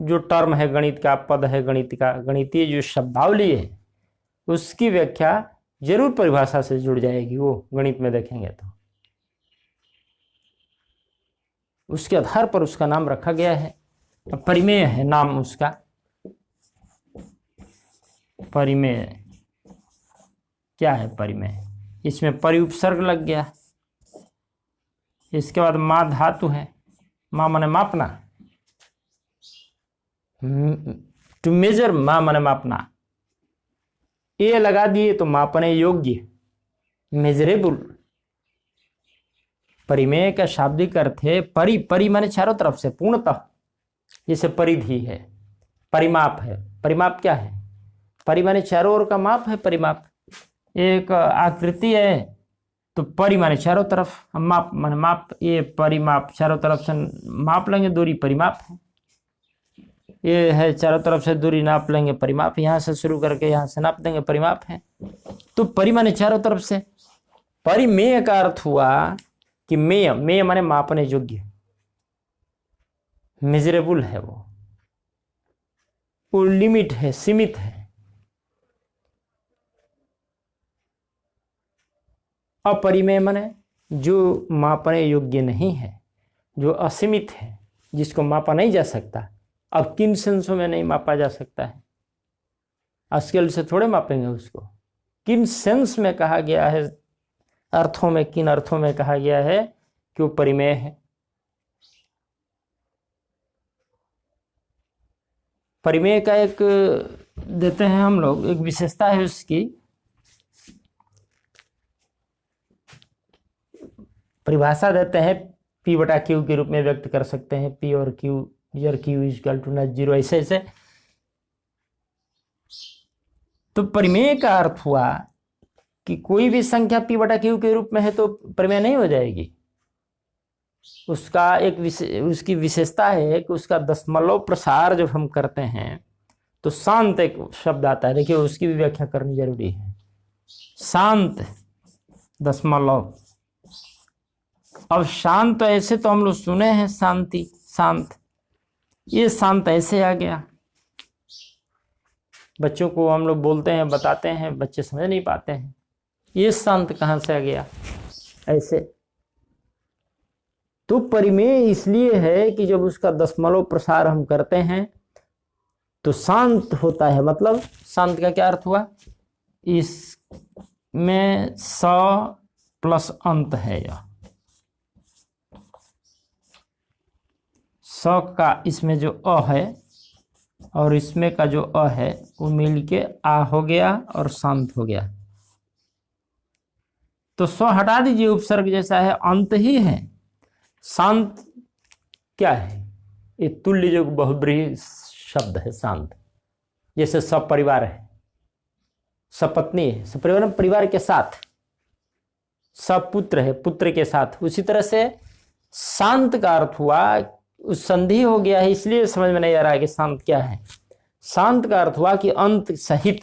जो टर्म है गणित का, पद है गणित का, गणितीय जो शब्दावली है उसकी व्याख्या जरूर परिभाषा से जुड़ जाएगी। वो गणित में देखेंगे तो उसके आधार पर उसका नाम रखा गया है। परिमेय है नाम उसका, परिमेय। क्या है परिमेय? इसमें परि उपसर्ग लग गया। इसके बाद मा धातु है, मा माने मापना, टू मेजर, मा माने मापना। ये लगा दिए तो मापने योग्य, मेजरेबल। परिमेय का शाब्दिक अर्थ है परि, परि माने चारों तरफ से, पूर्णतः। जैसे परिधि है, परिमाप है। परिमाप क्या है? परि माने चारों ओर का माप है परिमाप। एक आकृति है तो परि माने चारों तरफ, माप माने माप। ये परिमाप, चारों तरफ से माप लेंगे दूरी, परिमाप है। ये है चारों तरफ से दूरी नाप लेंगे, परिमाप। यहाँ से शुरू करके यहाँ से नाप देंगे, परिमाप है। तो परि माने चारों तरफ से। परिमेय का अर्थ हुआ कि मेय, मेय माने मापने योग्य, मेजरेबल है वो लिमिट है, सीमित है। अपरिमेय माने जो मापने योग्य नहीं है, जो असीमित है, जिसको मापा नहीं जा सकता। अब किन सेंसों में नहीं मापा जा सकता है? स्केल से थोड़े मापेंगे उसको। किन सेंस में कहा गया है, अर्थों में, किन अर्थों में कहा गया है कि वो परिमेय है। परिमेय का एक देते हैं हम लोग, एक विशेषता है उसकी, परिभाषा देते हैं, P बटा Q के रूप में व्यक्त कर सकते हैं। P और Q, और Q इक्वल टू ना 0, ऐसे ऐसे। तो परिमेय का अर्थ हुआ कि कोई भी संख्या P बटा Q के रूप में है तो परिमेय नहीं हो जाएगी। उसका एक उसकी विशेषता है कि उसका दशमलव प्रसार जब हम करते हैं तो शांत एक शब्द आता है। देखिए उसकी भी व्याख्या करनी जरूरी है। शांत दशमलव। अब शांत ऐसे तो हम लोग सुने हैं, शांति, शांत। ये शांत ऐसे आ गया। बच्चों को हम लोग बोलते हैं, बताते हैं, बच्चे समझ नहीं पाते हैं ये शांत कहाँ से आ गया ऐसे। तो परिमेय इसलिए है कि जब उसका दशमलव प्रसार हम करते हैं तो शांत होता है। मतलब शांत का क्या अर्थ हुआ? इसमें 100 प्लस अंत है। यह 100 का इसमें जो अ है और इसमें का जो अ है वो मिल के आ हो गया और शांत हो गया। तो 100 हटा दीजिए, उपसर्ग जैसा है, अंत ही है। शांत क्या है? ये तुल्य जो बहुब्रीहि शब्द है शांत। जैसे सपरिवार है, सपत्नी है, सपरिवार परिवार के साथ, सपुत्र है पुत्र के साथ। उसी तरह से शांत का अर्थ हुआ, उस संधि हो गया है इसलिए समझ में नहीं आ रहा है कि शांत क्या है। शांत का अर्थ हुआ कि अंत सहित,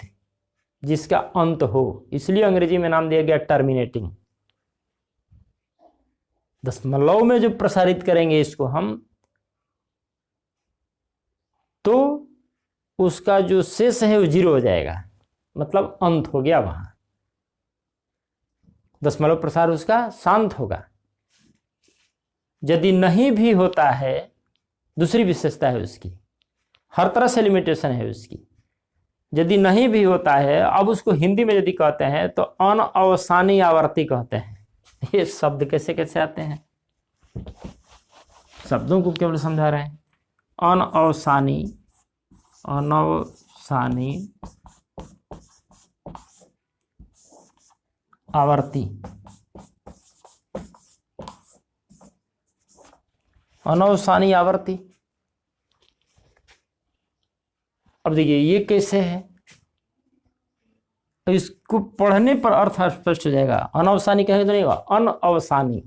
जिसका अंत हो, इसलिए अंग्रेजी में नाम दिया गया टर्मिनेटिंग। दशमलव में जो प्रसारित करेंगे इसको हम, तो उसका जो शेष है वो 0 हो जाएगा, मतलब अंत हो गया वहां। दशमलव प्रसार उसका शांत होगा। यदि नहीं भी होता है, दूसरी विशेषता है उसकी, हर तरह से लिमिटेशन है उसकी। यदि नहीं भी होता है, अब उसको हिंदी में यदि कहते हैं तो अनअवसानी आवर्ती कहते हैं। ये शब्द कैसे कैसे आते हैं, शब्दों को केवल समझा रहे हैं। अनअवसानी, अनवसानी आवर्ती, अनवसानी आवर्ती। अब देखिए ये कैसे है, इसको पढ़ने पर अर्थ स्पष्ट हो जाएगा। अनवसानी कहेंगे तो नहीं होगा, अनअवसानी।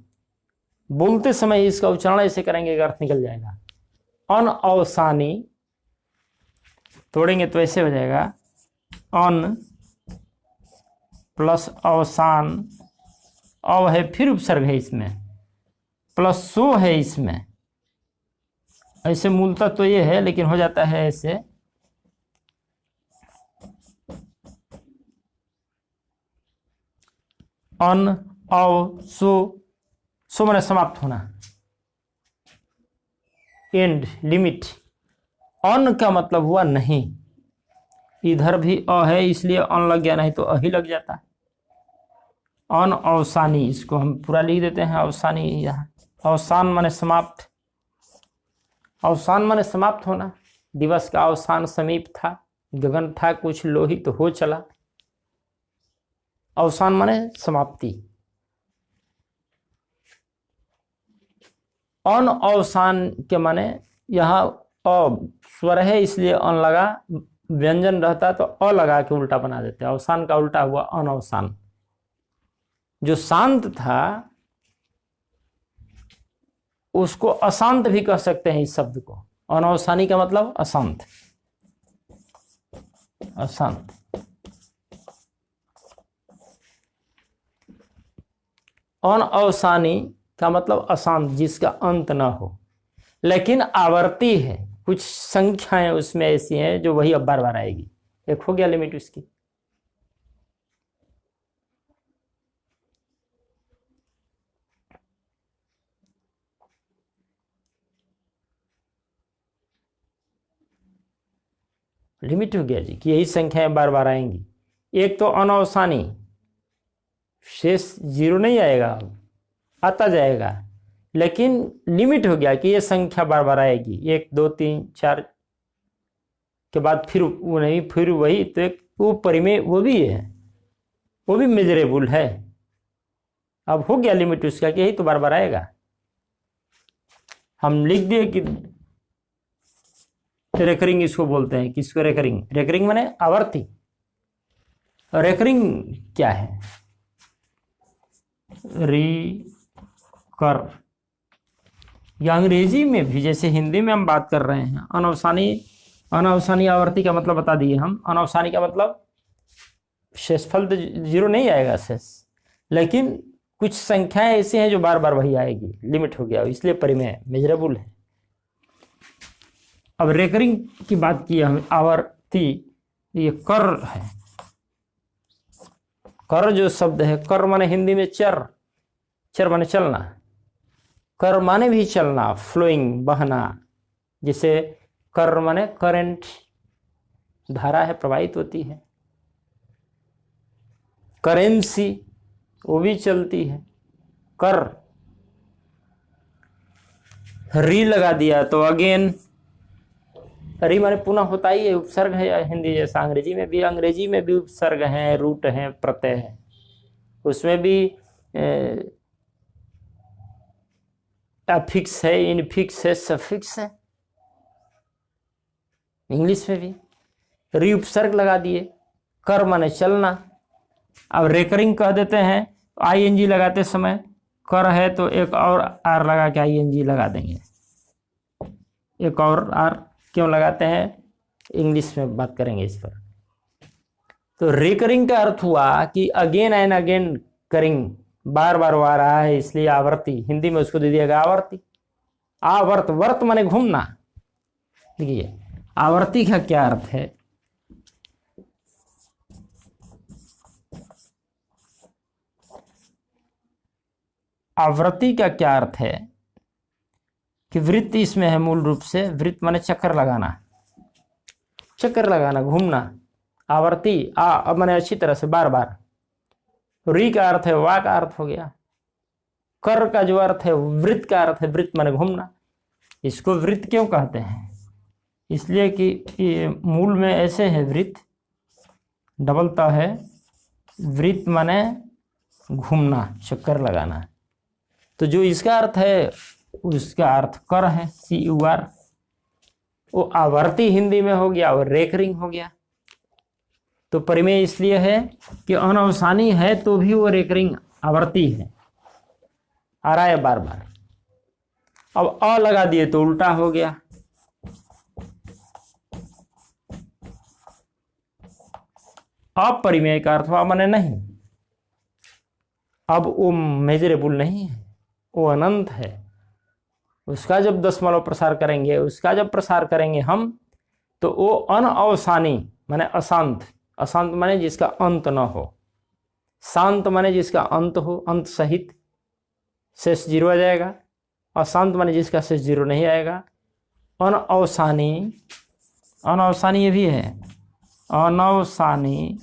बोलते समय इसका उच्चारण ऐसे करेंगे कि अर्थ निकल जाएगा। अनअवसानी तोड़ेंगे तो ऐसे हो जाएगा, अन प्लस अवसान, अव है फिर उपसर्ग है इसमें, प्लस सो है इसमें। ऐसे मूलतः तो ये है, लेकिन हो जाता है ऐसे, अन अव सो, सो माने समाप्त होना, एंड, लिमिट। अन का मतलब हुआ नहीं, इधर भी अ है इसलिए अन लग गया, नहीं तो अ ही लग जाता। अन अवसानी, इसको हम पूरा लिख देते हैं अवसानी। यहाँ अवसान माने समाप्त, अवसान माने समाप्त होना। दिवस का अवसान समीप था, गगन था कुछ लोहित हो चला। अवसान माने समाप्ति। अन अवसान के माने यहाँ अ स्वर है इसलिए अन लगा, व्यंजन रहता तो अ लगा के उल्टा बना देते। अवसान का उल्टा हुआ अनवसान। जो शांत था उसको अशांत भी कह सकते हैं इस शब्द को। अनवसानी का मतलब अशांत, अशांत। अनअवसानी का मतलब अशांत, जिसका अंत ना हो, लेकिन आवर्ती है। कुछ संख्याएं उसमें ऐसी हैं जो वही अब बार बार आएगी। एक हो गया लिमिट उसकी। लिमिट हो गया जी कि यही संख्याएं बार बार आएंगी। एक तो अनअवसानी, शेष 0 नहीं आएगा, अब आता जाएगा, लेकिन लिमिट हो गया कि ये संख्या बार बार आएगी। 1 2 3 4 के बाद फिर वो नहीं, फिर वही, तो एक वो परिमेय वो भी है, वो भी मेजरेबल है। अब हो गया लिमिट उसका कि यही तो बार बार आएगा। हम लिख दिए कि रेकरिंग इसको बोलते हैं। किसको रेकरिंग? रेकरिंग माने आवर्ती। रेकरिंग क्या है? कर, या अंग्रेजी में भी जैसे हिंदी में हम बात कर रहे हैं। अनवसानी, अनवसानी आवर्ती का मतलब बता दिए हम। अनवसानी का मतलब शेषफल तो 0 नहीं आएगा शेष, लेकिन कुछ संख्याएं ऐसी हैं जो बार बार वही आएगी। लिमिट हो गया, इसलिए परिमेय मेजरेबल है। अब रेकरिंग की बात की हम, आवर्ती, ये कर है। कर जो शब्द है, कर माने हिंदी में चर, चर माने चलना, कर माने भी चलना, फ्लोइंग, बहना। जिसे कर माने करंट, धारा है, प्रवाहित होती है। करेंसी वो भी चलती है। कर, री लगा दिया तो अगेन, री माने पुनः होता ही है, उपसर्ग है हिंदी जैसा। अंग्रेजी में भी उपसर्ग है, रूट है, प्रत्यय है। उसमें भी अफिक्स है, इनफिक्स है, सफिक्स है। इंग्लिश में भी। री उपसर्ग लगा दिए, कर माने चलना। अब रेकरिंग कह देते हैं, आईएनजी लगाते समय कर है तो एक और आर लगा के आईएनजी लगा देंगे। एक और आर क्यों लगाते हैं, इंग्लिश में बात करेंगे इस पर। तो रेकरिंग का अर्थ हुआ कि अगेन एंड अगेन करिंग, बार बार वो आ रहा है, इसलिए आवर्ती। हिंदी में उसको दे दिया गया आवर्ती। आवर्त, वर्त माने घूमना। देखिए आवर्ती का क्या अर्थ है, आवृत्ति का क्या अर्थ है कि वृत्त इसमें है मूल रूप से। वृत्त माने चक्कर लगाना, चक्कर लगाना, घूमना। आवर्ती अब माने अच्छी तरह से बार बार। री का अर्थ है वा का अर्थ हो गया। कर का जो अर्थ है वृत्त का अर्थ है, वृत्त माने घूमना। इसको वृत्त क्यों कहते हैं, इसलिए कि ये मूल में ऐसे है, वृत्त डबलता है, वृत्त माने घूमना, चक्कर लगाना। तो जो इसका अर्थ है उसका अर्थ कर है, CUR। वो आवर्ती हिंदी में हो गया और रेकरिंग हो गया। तो परिमेय इसलिए है कि अनवसानी है तो भी वो रेकरिंग आवर्ती है, आ रहा है बार बार। अब अ लगा दिए तो उल्टा हो गया। अपरिमेय का अर्थ हुआ माने नहीं। अब वो मेजरेबल नहीं है, वो अनंत है। उसका जब दशमलव प्रसार करेंगे, उसका जब प्रसार करेंगे हम, तो वो अनअवसानी माने अशांत। अशांत माने जिसका अंत न हो, शांत माने जिसका अंत हो, अंत सहित, शेष 0 आ जाएगा। अशांत माने जिसका शेष 0 नहीं आएगा। अनअवसानी, अनअवसानी ये भी है, अनवसानी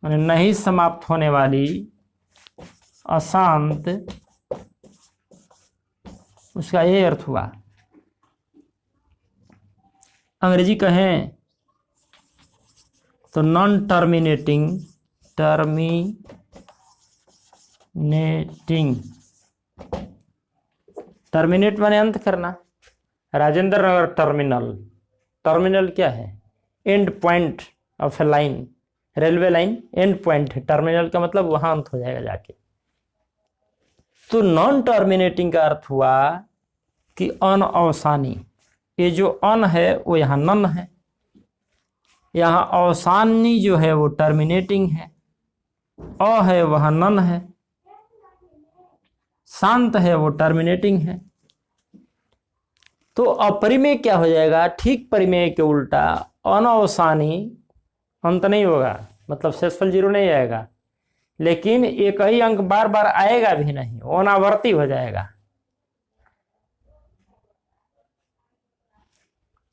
माने नहीं समाप्त होने वाली, अशांत, उसका ये अर्थ हुआ। अंग्रेजी कहें तो नॉन टर्मिनेटिंग, टर्मिनेट माने अंत करना। राजेंद्र नगर टर्मिनल, टर्मिनल क्या है, and point of A line, railway line and point है। टर्मिनल का मतलब वहां अंत हो जाएगा जाके। तो नॉन टर्मिनेटिंग का अर्थ हुआ कि अनअवसानी। ये जो अन है वो यहाँ नन है, यहाँ अवसानी जो है वो टर्मिनेटिंग है, अ है वहाँ नन है, शांत है वो टर्मिनेटिंग है। तो अपरिमेय क्या हो जाएगा, ठीक परिमेय के उल्टा अनअवसानी, अंत नहीं होगा, मतलब शेषफल 0 नहीं आएगा, लेकिन एक ही अंक बार बार आएगा भी नहीं, अनावर्ती हो जाएगा।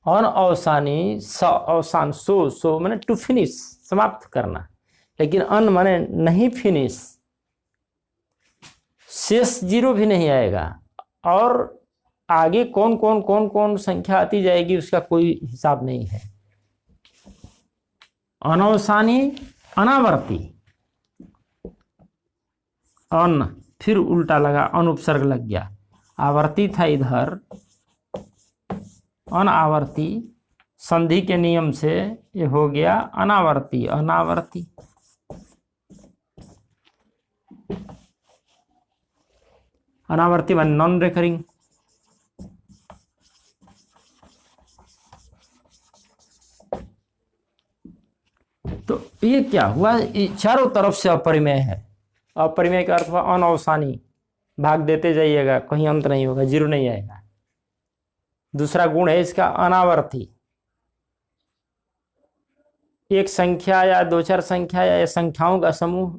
अनअवसानी, अवसान, सो माने टू फिनिश, समाप्त करना, लेकिन अन माने नहीं फिनिश, शेष 0 भी नहीं आएगा। और आगे कौन कौन संख्या आती जाएगी उसका कोई हिसाब नहीं है। अनवसानी, अनावर्ती, अन, फिर उल्टा लगा, अनुपसर्ग लग गया। आवर्ती था इधर, अनावर्ती, संधि के नियम से ये हो गया अनावर्ती, अनावर्ती। अनावर्ती मान नॉन रेकरिंग। तो ये क्या हुआ, ये चारों तरफ से अपरिमेय है। अपरिमेय का अर्थ हुआ अनअवसानी, भाग देते जाइएगा, कहीं अंत नहीं होगा, 0 नहीं आएगा। दूसरा गुण है इसका अनावर्ती। एक संख्या या 2-4 संख्या या संख्याओं का समूह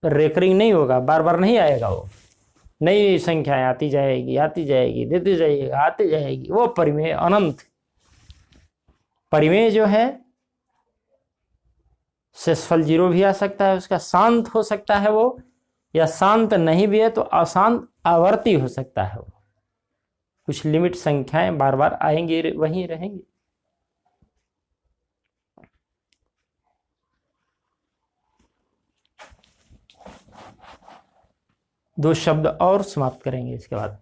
रेकरिंग नहीं होगा, बार बार नहीं आएगा। वो नई संख्याएं आती जाएगी, देती जाइएगा, आती जाएगी, वो परिमेय अनंत। परिमेय जो है शेषफल 0 भी आ सकता है उसका, शांत हो सकता है वो, या शांत नहीं भी है तो अशांत आवर्ती हो सकता है वो। कुछ लिमिट संख्याएं बार बार आएंगी, वहीं रहेंगी। दो शब्द और समाप्त करेंगे इसके बाद।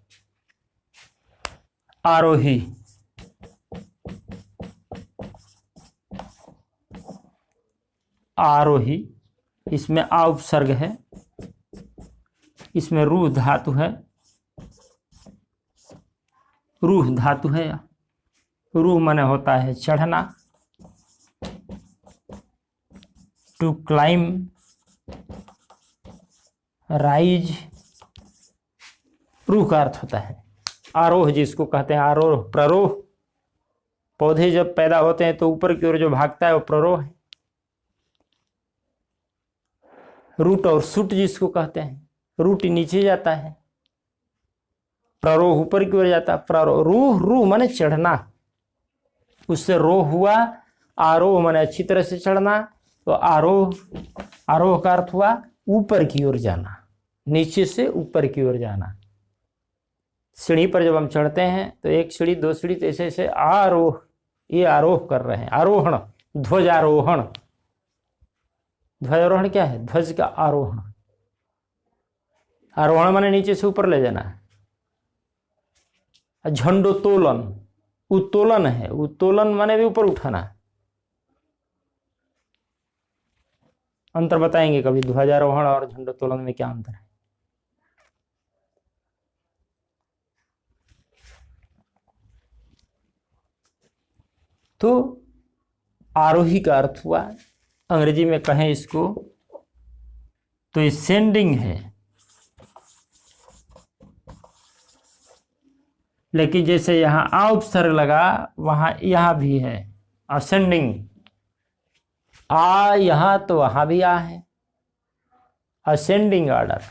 आरोही, आरोही, इसमें आ उपसर्ग है, इसमें रूह धातु है, रूह धातु है। रूह माने होता है चढ़ना, टू क्लाइम, राइज, रूह का अर्थ होता है आरोह, जिसको कहते हैं आरोह प्ररोह। पौधे जब पैदा होते हैं तो ऊपर की ओर जो भागता है वो प्ररोह है। रूट और सूट जिसको कहते हैं, रूट नीचे जाता है, प्ररोह ऊपर की ओर जाता है। प्ररोह, रूह, रूह माने चढ़ना, उससे रोह हुआ। आरोह माने अच्छी तरह से चढ़ना, तो आरोह, आरोह का अर्थ हुआ ऊपर की ओर जाना, नीचे से ऊपर की ओर जाना। सीढ़ी पर जब हम चढ़ते हैं तो एक सीढ़ी, दो सीढ़ी, तो ऐसे ऐसे आरोह, ये आरोह कर रहे हैं, आरोहण, ध्वजारोहण। ध्वजारोहण क्या है? ध्वज का आरोहण। आरोहण माने नीचे से ऊपर ले जाना है। झंडोत्तोलन, उत्तोलन है, उत्तोलन माने भी ऊपर उठाना है। अंतर बताएंगे कभी, ध्वजारोहण और झंडोत्तोलन में क्या अंतर है। तो आरोही का अर्थ हुआ, अंग्रेजी में कहें इसको तो सेंडिंग है, लेकिन जैसे यहां आ उपसर्ग लगा वहां यहां भी है असेंडिंग। आ यहां तो वहां भी आ है, असेंडिंग ऑर्डर।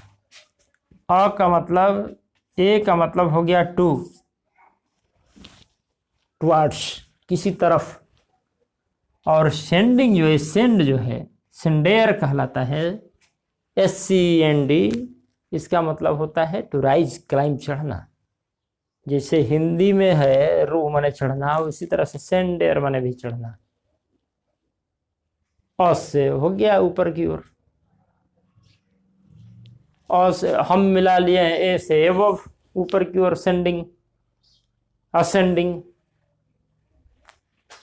अ का मतलब, ए का मतलब हो गया टू, टुवर्ड्स, किसी तरफ। और सेंडिंग जो है, सेंड जो है, सेंडेयर कहलाता है, SCND, इसका मतलब होता है टू राइज, क्लाइंब, चढ़ना। जैसे हिंदी में है रूह माने चढ़ना, उसी तरह से सेंडेयर माने भी चढ़ना। अ से हो गया ऊपर की ओर, अ से हम मिला लिए हैं ए से एबव, ऊपर की ओर सेंडिंग, असेंडिंग।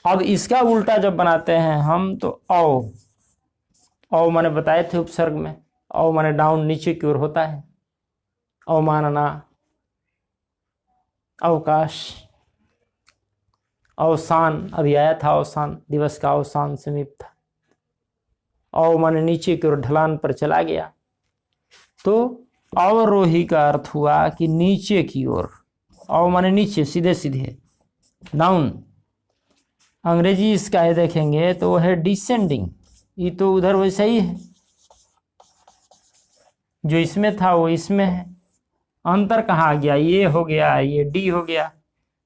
अब इसका उल्टा जब बनाते हैं हम तो औ, औ माने बताए थे उपसर्ग में, औ माने डाउन, नीचे की ओर होता है। अवमानना, अवकाश, अवसान, अभी आया था अवसान, दिवस का अवसान समीप था। औ माने नीचे की ओर, ढलान पर चला गया। तो अवरोही का अर्थ हुआ कि नीचे की ओर। औ माने नीचे, सीधे सीधे, डाउन। अंग्रेजी इसका है देखेंगे तो है डिसेंडिंग। ये तो उधर वैसा ही है, जो इसमें था वो इसमें है। अंतर कहाँ आ गया? ये हो गया, ये डी हो गया।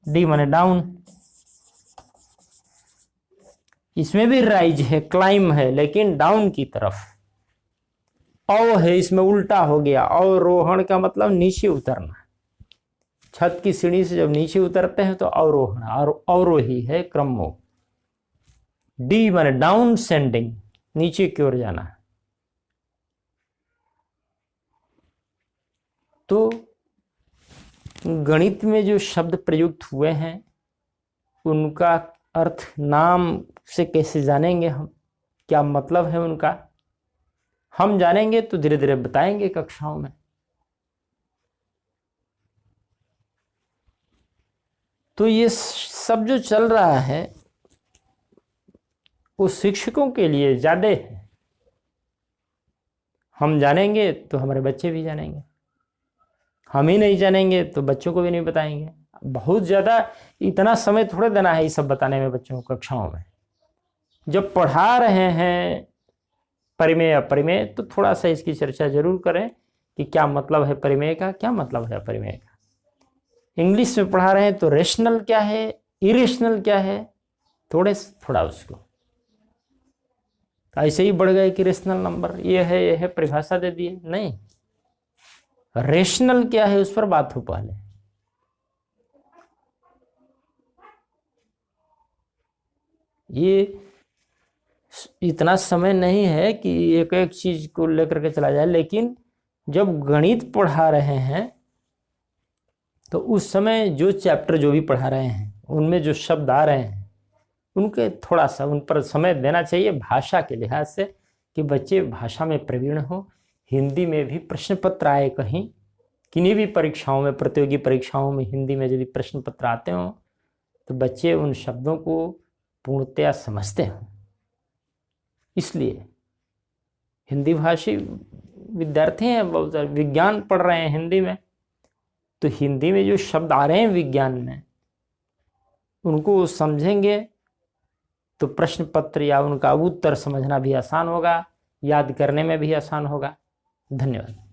डी माने डाउन। इसमें भी राइज है, क्लाइम है, लेकिन डाउन की तरफ। औ है, इसमें उल्टा हो गया। अवरोहण का मतलब नीचे उतरना। छत की सीढ़ी से जब नीचे उतरते हैं तो अवरोहण, और अवरोही है, क्रमो। डी माने डाउन सेंडिंग, नीचे की ओर जाना। तो गणित में जो शब्द प्रयुक्त हुए हैं उनका अर्थ नाम से कैसे जानेंगे हम, क्या मतलब है उनका, हम जानेंगे तो धीरे धीरे बताएंगे कक्षाओं में। तो ये सब जो चल रहा है वो शिक्षकों के लिए ज्यादा है। हम जानेंगे तो हमारे बच्चे भी जानेंगे, हम ही नहीं जानेंगे तो बच्चों को भी नहीं बताएंगे। बहुत ज़्यादा इतना समय थोड़े देना है ये सब बताने में बच्चों को कक्षाओं में। जब पढ़ा रहे हैं परिमेय अपरिमेय तो थोड़ा सा इसकी चर्चा जरूर करें कि क्या मतलब है परिमेय का, क्या मतलब है अपरिमेय का। इंग्लिश में पढ़ा रहे हैं तो रेशनल क्या है, इरेशनल क्या है, थोड़ा उसको ऐसे ही बढ़ गए कि रेशनल नंबर ये है, परिभाषा दे दिए। नहीं, रेशनल क्या है उस पर बात हो पहले। ये इतना समय नहीं है कि एक एक चीज को लेकर के चला जाए, लेकिन जब गणित पढ़ा रहे हैं तो उस समय जो चैप्टर जो भी पढ़ा रहे हैं उनमें जो शब्द आ रहे हैं उनके थोड़ा सा उन पर समय देना चाहिए भाषा के लिहाज से, कि बच्चे भाषा में प्रवीण हो। हिंदी में भी प्रश्न पत्र आए कहीं, किन्हीं भी परीक्षाओं में, प्रतियोगी परीक्षाओं में हिंदी में यदि प्रश्न पत्र आते हों तो बच्चे उन शब्दों को पूर्णतया समझते हों। इसलिए हिंदी भाषी विद्यार्थी हैं, बहुत सारे विज्ञान पढ़ रहे हैं हिंदी में, तो हिंदी में जो शब्द आ रहे हैं विज्ञान में, उनको समझेंगे तो प्रश्न पत्र या उनका उत्तर समझना भी आसान होगा, याद करने में भी आसान होगा। धन्यवाद।